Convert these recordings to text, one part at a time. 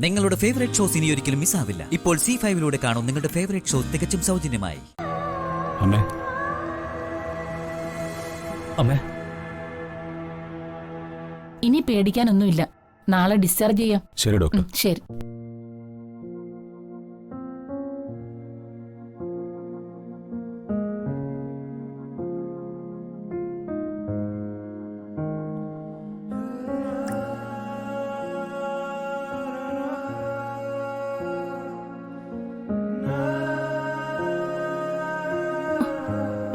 നിങ്ങളുടെ favourite shows ഇനി ഒരിക്കലും മിസ്സാവില്ല. ഇപ്പോൾ C5 കാണും നിങ്ങളുടെ ഫേവറേറ്റ് ഷോ തികച്ചും സൗജന്യമായി. അമ്മേ, അമ്മേ, ഇനി പേടിക്കാനൊന്നുമില്ല. നാളെ ഡിസ്ചാർജ് ചെയ്യാം. ശരി ഡോക്ടർ. ശരി.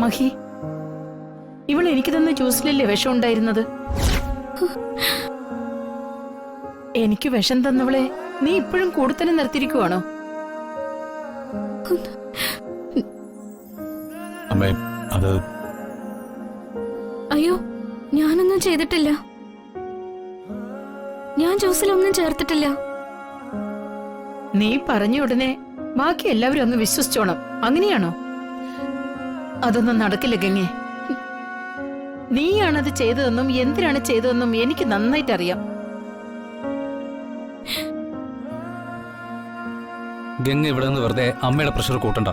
മഹി, ഇവൾ എനിക്ക് തന്ന ജ്യൂസിലല്ലേ വിഷം ഉണ്ടായിരുന്നത്? എനിക്ക് വിഷം തന്നവളെ നീ ഇപ്പോഴും കൂടുതലും നിർത്തിയിരിക്കുവാണോ? അമ്മേ, അത് അയ്യോ, ഞാനൊന്നും ചെയ്തിട്ടില്ല. ഞാൻ ജ്യൂസിലൊന്നും ചേർത്തിട്ടില്ല. നീ പറഞ്ഞ ഉടനെ ബാക്കി എല്ലാവരും അങ്ങ് വിശ്വസിച്ചോണം, അങ്ങനെയാണോ? അതൊന്നും നടക്കില്ല ഗംഗെ. നീയാണത് ചെയ്തതെന്നും എന്തിനാണ് ചെയ്തതെന്നും എനിക്ക് നന്നായിട്ട് അറിയാം. ഗംഗ ഇവിടെ നിന്ന് വെറുതെ അമ്മയുടെ പ്രഷർ കൂട്ടണ്ട.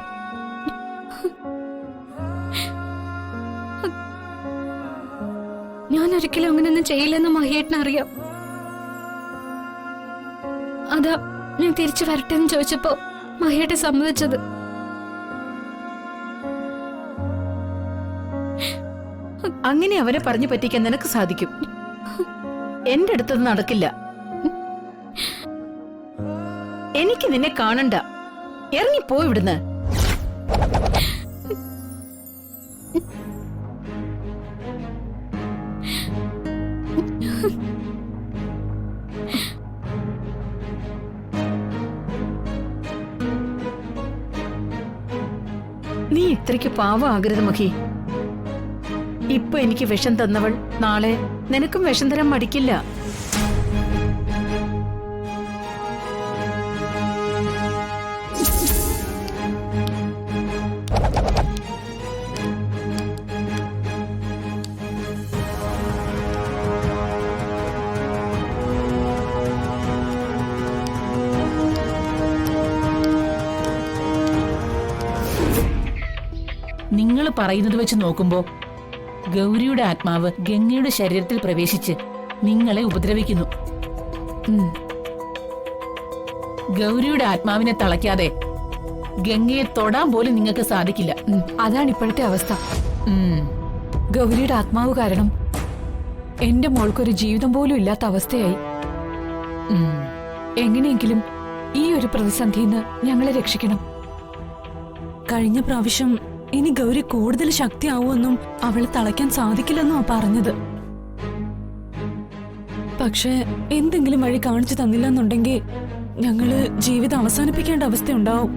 ഞാൻ ഒരിക്കലും അങ്ങനെയൊന്നും ചെയ്യില്ലെന്ന് മഹിയേട്ടന് അറിയാം. അതാ ഞാൻ തിരിച്ചു വരട്ടെ എന്ന് ചോദിച്ചപ്പോ മഹിയേട്ടൻ സമ്മതിച്ചത്. അങ്ങനെ അവരെ പറഞ്ഞു പറ്റിക്കാൻ നിനക്ക് സാധിക്കും. എന്റെ അടുത്തത് നടക്കില്ല. എനിക്ക് നിന്നെ കാണണ്ട. ഇറങ്ങിപ്പോ ഇവിടുന്ന്. നീ ഇത്രയ്ക്ക് പാവമാകരുത് മഹി. ഇപ്പൊ എനിക്ക് വിഷം തന്നവൾ നാളെ നിനക്കും വിഷം തരാൻ മടിക്കില്ല. നിങ്ങൾ പറയുന്നത് വെച്ച് നോക്കുമ്പോ ഗൗരിയുടെ ആത്മാവ് ഗംഗയുടെ ശരീരത്തിൽ പ്രവേശിച്ച് നിങ്ങളെ ഉപദ്രവിക്കുന്നു. ഗൗരിയുടെ ആത്മാവിനെ തളയ്ക്കാതെ ഗംഗയെ തൊടാൻ പോലും നിങ്ങൾക്ക് സാധിക്കില്ല. അതാണ് ഇപ്പോഴത്തെ അവസ്ഥ. ഗൗരിയുടെ ആത്മാവ് കാരണം എന്റെ മോൾക്കൊരു ജീവിതം പോലും ഇല്ലാത്ത അവസ്ഥയായി. എങ്ങനെയെങ്കിലും ഈ ഒരു പ്രതിസന്ധിയിൽ നിന്ന് ഞങ്ങളെ രക്ഷിക്കണം. കഴിഞ്ഞ പ്രാവശ്യം ഇനി ഗൗരി കൂടുതൽ ശക്തിയാവുമെന്നും അവളെ തളയ്ക്കാൻ സാധിക്കില്ലെന്നും പറഞ്ഞത്. പക്ഷെ എന്തെങ്കിലും വഴി കാണിച്ചു തന്നില്ലെന്നുണ്ടെങ്കിൽ ഞങ്ങള് ജീവിതം അവസാനിപ്പിക്കേണ്ട അവസ്ഥയുണ്ടാവും.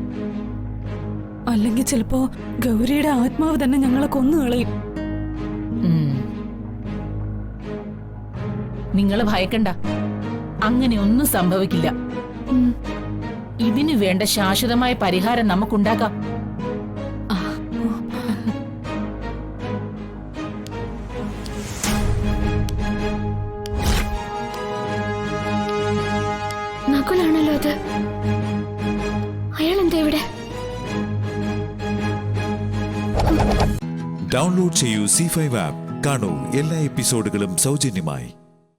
അല്ലെങ്കിൽ ചിലപ്പോ ഗൗരിയുടെ ആത്മാവ് തന്നെ ഞങ്ങളെ കൊന്നുകളയും. നിങ്ങൾ ഭയക്കണ്ട, അങ്ങനെ ഒന്നും സംഭവിക്കില്ല. ഇതിനു വേണ്ട ശാശ്വതമായ പരിഹാരം നമുക്കുണ്ടാക്കാം. നകുലാണല്ലോ അത്. അയാൾ എന്താ ഇവിടെ? ഡൗൺലോഡ് ചെയ്യൂ C5 ആപ്പ്. കാണൂ എല്ലാ എപ്പിസോഡുകളും സൗജന്യമായി.